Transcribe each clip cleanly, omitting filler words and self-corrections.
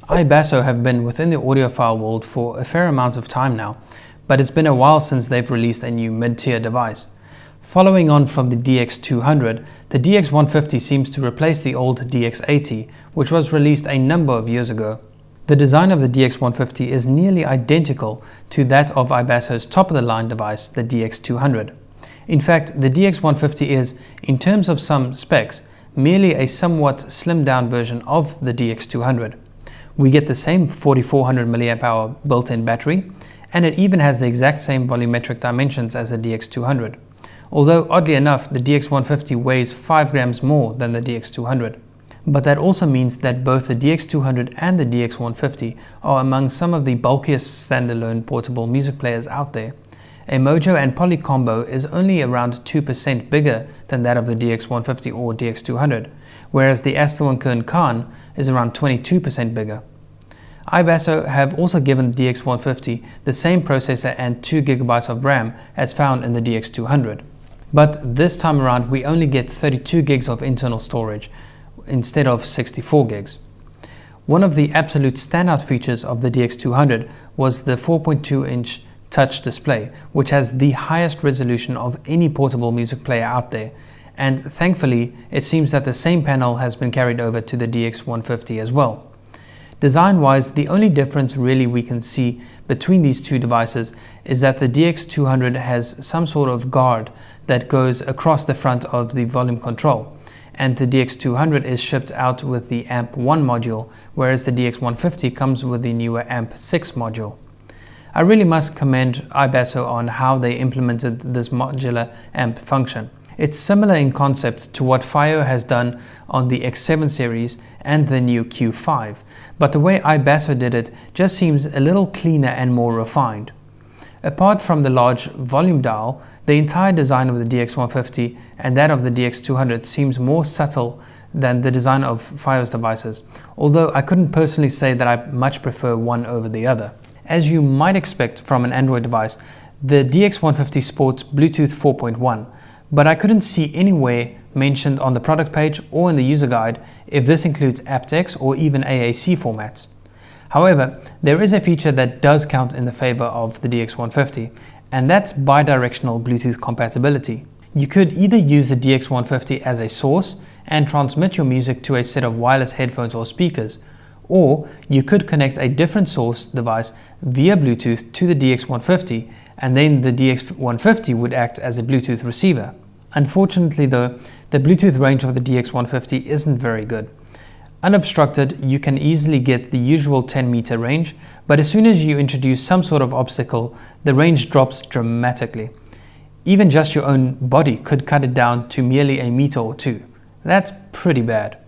iBasso have been within the audiophile world for a fair amount of time now, but it's been a while since they've released a new mid-tier device. Following on from the DX200, the DX150 seems to replace the old DX80, which was released a number of years ago. The design of the DX150 is nearly identical to that of iBasso's top-of-the-line device, the DX200. In fact, the DX150 is, in terms of some specs, merely a somewhat slimmed-down version of the DX200. We get the same 4400 mAh built-in battery, and it even has the exact same volumetric dimensions as the DX200. Although, oddly enough, the DX150 weighs 5 grams more than the DX200. But that also means that both the DX200 and the DX150 are among some of the bulkiest standalone portable music players out there. A Mojo and Poly combo is only around 2% bigger than that of the DX150 or DX200, whereas the Astel & Kern Khan is around 22% bigger. iBasso have also given the DX150 the same processor and 2GB of RAM as found in the DX200. But this time around we only get 32 gigs of internal storage instead of 64 gigs. One of the absolute standout features of the DX200 was the 4.2-inch touch display, which has the highest resolution of any portable music player out there, and thankfully it seems that the same panel has been carried over to the DX150 as well. Design-wise, the only difference really we can see between these two devices is that the DX200 has some sort of guard that goes across the front of the volume control, and the DX200 is shipped out with the AMP1 module, whereas the DX150 comes with the newer AMP6 module. I really must commend iBasso on how they implemented this modular amp function. It's similar in concept to what FiiO has done on the X7 series and the new Q5, but the way iBasso did it just seems a little cleaner and more refined. Apart from the large volume dial, the entire design of the DX150 and that of the DX200 seems more subtle than the design of FiiO's devices, although I couldn't personally say that I much prefer one over the other. As you might expect from an Android device, the DX150 sports Bluetooth 4.1, but I couldn't see anywhere mentioned on the product page or in the user guide if this includes aptX or even AAC formats. However, there is a feature that does count in the favor of the DX150, and that's bi-directional Bluetooth compatibility. You could either use the DX150 as a source and transmit your music to a set of wireless headphones or speakers, or you could connect a different source device via Bluetooth to the DX150, and then the DX150 would act as a Bluetooth receiver. Unfortunately though, the Bluetooth range of the DX150 isn't very good. Unobstructed, you can easily get the usual 10-meter range, but as soon as you introduce some sort of obstacle, the range drops dramatically. Even just your own body could cut it down to merely a meter or two. That's pretty bad.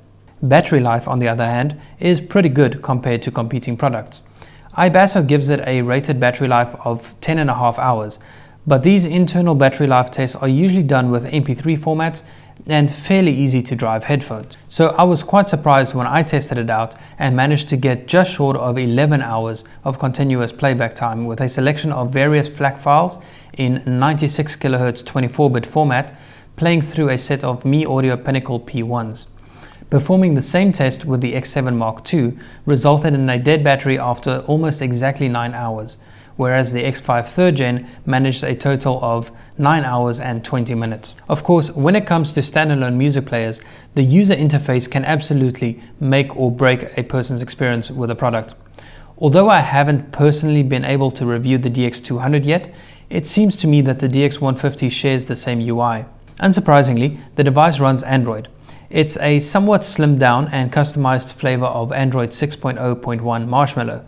Battery life, on the other hand, is pretty good compared to competing products. iBasso gives it a rated battery life of 10.5 hours, but these internal battery life tests are usually done with MP3 formats and fairly easy to drive headphones. So I was quite surprised when I tested it out and managed to get just short of 11 hours of continuous playback time with a selection of various FLAC files in 96 kHz 24-bit format, playing through a set of Mi Audio Pinnacle P1s. Performing the same test with the X7 Mark II resulted in a dead battery after almost exactly 9 hours, whereas the X5 3rd Gen managed a total of 9 hours and 20 minutes. Of course, when it comes to standalone music players, the user interface can absolutely make or break a person's experience with a product. Although I haven't personally been able to review the DX200 yet, it seems to me that the DX150 shares the same UI. Unsurprisingly, the device runs Android. It's a somewhat slimmed down and customized flavor of Android 6.0.1 Marshmallow,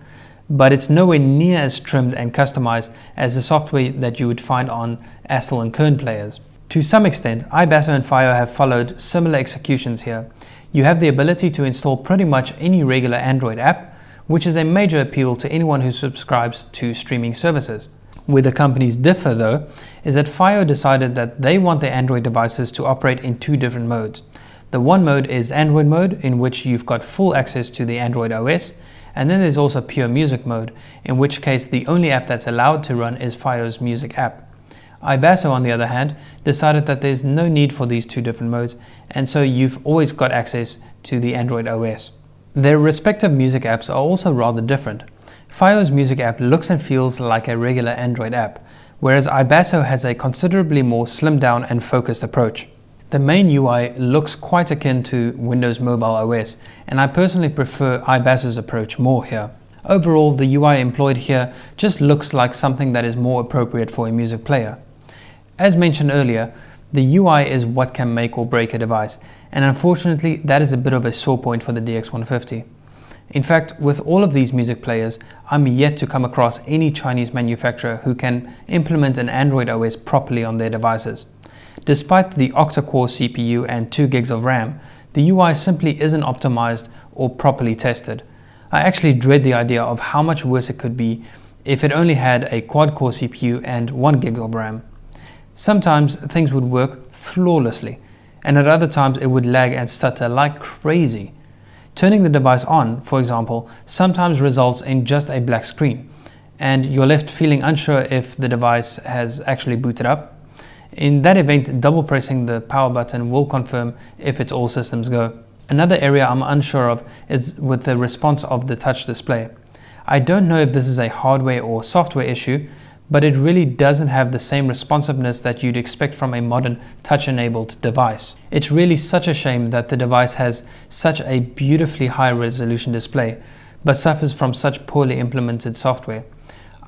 but it's nowhere near as trimmed and customized as the software that you would find on Astel & Kern players. To some extent, iBasso and FiiO have followed similar executions here. You have the ability to install pretty much any regular Android app, which is a major appeal to anyone who subscribes to streaming services. Where the companies differ though, is that FiiO decided that they want their Android devices to operate in two different modes. The one mode is Android mode, in which you've got full access to the Android OS, and then there's also pure music mode, in which case the only app that's allowed to run is FiiO's music app. iBasso, on the other hand, decided that there's no need for these two different modes, and so you've always got access to the Android OS. Their respective music apps are also rather different. FiO's music app looks and feels like a regular Android app, whereas iBasso has a considerably more slimmed down and focused approach. The main UI looks quite akin to Windows Mobile OS, and I personally prefer iBasso's approach more here. Overall, the UI employed here just looks like something that is more appropriate for a music player. As mentioned earlier, the UI is what can make or break a device, and unfortunately that is a bit of a sore point for the DX150. In fact, with all of these music players, I'm yet to come across any Chinese manufacturer who can implement an Android OS properly on their devices. Despite the octa-core CPU and 2 gigs of RAM, the UI simply isn't optimized or properly tested. I actually dread the idea of how much worse it could be if it only had a quad-core CPU and 1 gig of RAM. Sometimes things would work flawlessly, and at other times it would lag and stutter like crazy. Turning the device on, for example, sometimes results in just a black screen, and you're left feeling unsure if the device has actually booted up. In that event, double pressing the power button will confirm if it's all systems go. Another area I'm unsure of is with the response of the touch display. I don't know if this is a hardware or software issue, but it really doesn't have the same responsiveness that you'd expect from a modern touch-enabled device. It's really such a shame that the device has such a beautifully high-resolution display, but suffers from such poorly implemented software.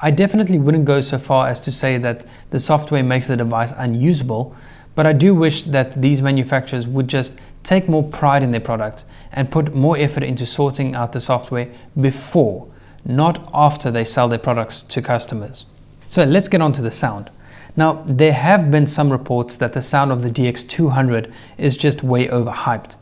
I definitely wouldn't go so far as to say that the software makes the device unusable, but I do wish that these manufacturers would just take more pride in their products and put more effort into sorting out the software before, not after they sell their products to customers. So let's get on to the sound. Now, there have been some reports that the sound of the DX200 is just way overhyped.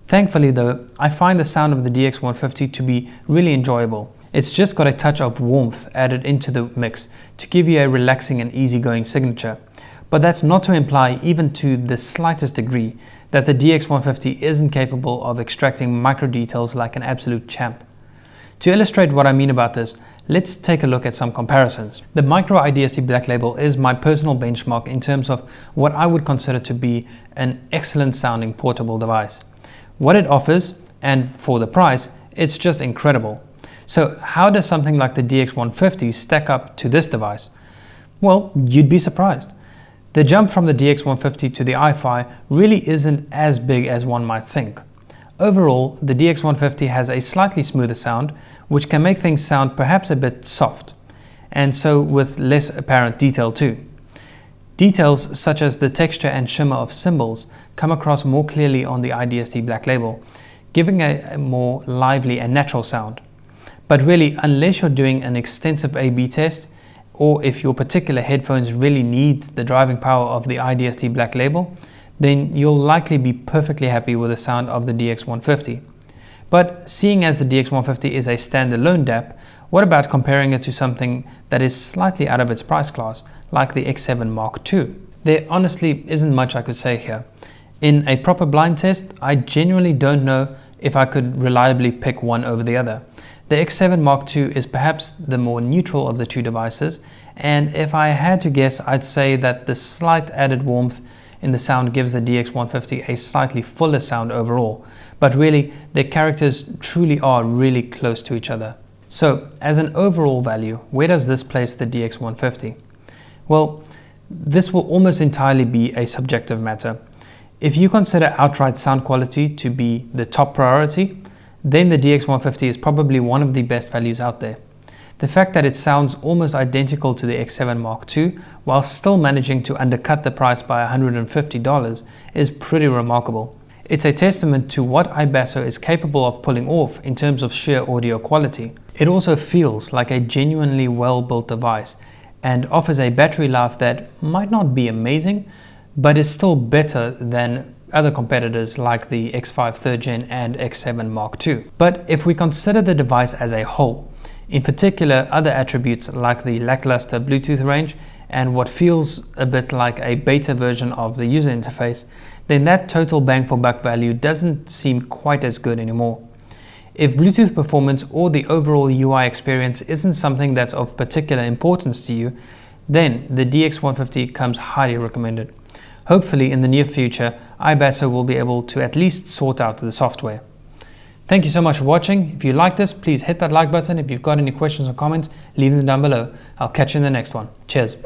Thankfully though, I find the sound of the DX150 to be really enjoyable. It's just got a touch of warmth added into the mix to give you a relaxing and easygoing signature. But that's not to imply, even to the slightest degree, that the DX150 isn't capable of extracting micro details like an absolute champ. To illustrate what I mean about this, let's take a look at some comparisons. The Micro IDST Black Label is my personal benchmark in terms of what I would consider to be an excellent sounding portable device. What it offers, and for the price, it's just incredible. So how does something like the DX150 stack up to this device? Well, you'd be surprised. The jump from the DX150 to the i-Fi really isn't as big as one might think. Overall, the DX150 has a slightly smoother sound, which can make things sound perhaps a bit soft, and so with less apparent detail too. Details such as the texture and shimmer of cymbals come across more clearly on the IDST Black Label, giving a more lively and natural sound. But really, unless you're doing an extensive A/B test, or if your particular headphones really need the driving power of the IDST Black Label, then you'll likely be perfectly happy with the sound of the DX150. But seeing as the DX150 is a standalone DAP, what about comparing it to something that is slightly out of its price class, like the X7 Mark II? There honestly isn't much I could say here. In a proper blind test, I genuinely don't know if I could reliably pick one over the other. The X7 Mark II is perhaps the more neutral of the two devices, and if I had to guess, I'd say that the slight added warmth in the sound gives the DX150 a slightly fuller sound overall, but really their characters truly are really close to each other. So as an overall value, where does this place the DX150? Well, this will almost entirely be a subjective matter. If you consider outright sound quality to be the top priority, then the DX150 is probably one of the best values out there. The fact that it sounds almost identical to the X7 Mark II while still managing to undercut the price by $150 is pretty remarkable. It's a testament to what iBasso is capable of pulling off in terms of sheer audio quality. It also feels like a genuinely well-built device and offers a battery life that might not be amazing, but is still better than other competitors like the X5 3rd Gen and X7 Mark II. But if we consider the device as a whole, in particular other attributes like the lackluster Bluetooth range and what feels a bit like a beta version of the user interface, then that total bang for buck value doesn't seem quite as good anymore. If Bluetooth performance or the overall UI experience isn't something that's of particular importance to you, then the DX150 comes highly recommended. Hopefully in the near future, iBasso will be able to at least sort out the software. Thank you so much for watching. If you like this, please hit that like button. If you've got any questions or comments, leave them down below. I'll catch you in the next one. Cheers.